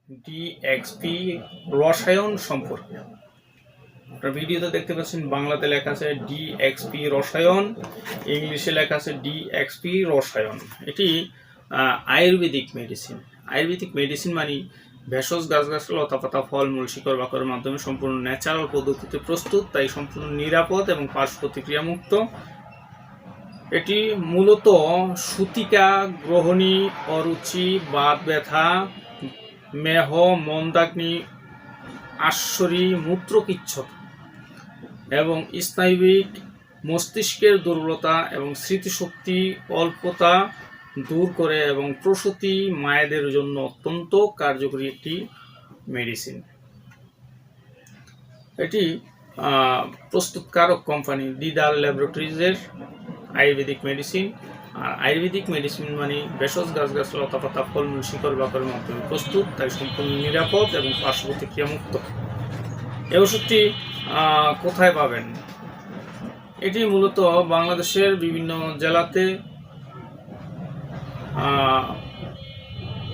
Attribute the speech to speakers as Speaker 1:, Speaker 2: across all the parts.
Speaker 1: DXP রসায়ন সম্পর্কে। আপনারা ভিডিওতে দেখতে পাচ্ছেন বাংলাতে লেখা আছে ডিএক্সপি রসায়ন, ইংলিশে লেখা আছে ডিএক্সপি রসায়ন। এটি আয়ুর্বেদিক মেডিসিন। আয়ুর্বেদিক মেডিসিন মানে ভেষজ গাছগাছালি, লতাপাতা, ফলমূল, শিকড় বাকড়ের মাধ্যমে সম্পূর্ণ ন্যাচারাল পদ্ধতিতে প্রস্তুত, তাই সম্পূর্ণ নিরাপদ এবং পার্শ্ব প্রতিক্রিয়া মুক্ত। এটি মূলত সূতিকা, গ্রহণী, অরুচি, বাত ব্যথা, মেহ, মন্দাগ্নি, আশ্বরী, মূত্রকিচ্ছতা এবং স্নায়বিক, মস্তিষ্কের দুর্বলতা এবং স্মৃতিশক্তি অল্পতা দূর করে এবং প্রসূতি মায়েদের জন্য অত্যন্ত কার্যকরী একটি মেডিসিন। এটি প্রস্তুতকারক কোম্পানি দিদার ল্যাবরেটরিজের আয়ুর্বেদিক মেডিসিন। আর আয়ুর্বেদিক মেডিসিন মানে ভেষজ গাছগাছালি, লতাপাতা, ফলমূল, শিকড় বাকড়ের মাধ্যমে প্রস্তুত, তাই সম্পূর্ণ নিরাপদ এবং পার্শ্ব প্রতিক্রিয়া মুক্ত। এই ওষুধটি কোথায় পাবেন? এটি মূলত বাংলাদেশের বিভিন্ন জেলাতে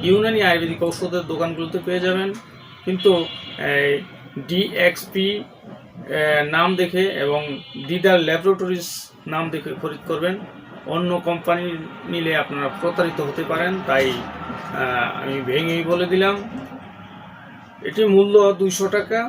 Speaker 1: ইউনানি আয়ুর্বেদিক ঔষধের দোকানগুলোতে পেয়ে যাবেন, কিন্তু ডিএক্সপি নাম দেখে এবং দিদার ল্যাবরেটরিজ নাম দেখে খরিদ করবেন। অন্য কোম্পানি নিলে আপনারা প্রতারিত হতে পারেন, তাই আমি ভেঙেই বলে দিলাম। এটি মূল্য 200 টাকা।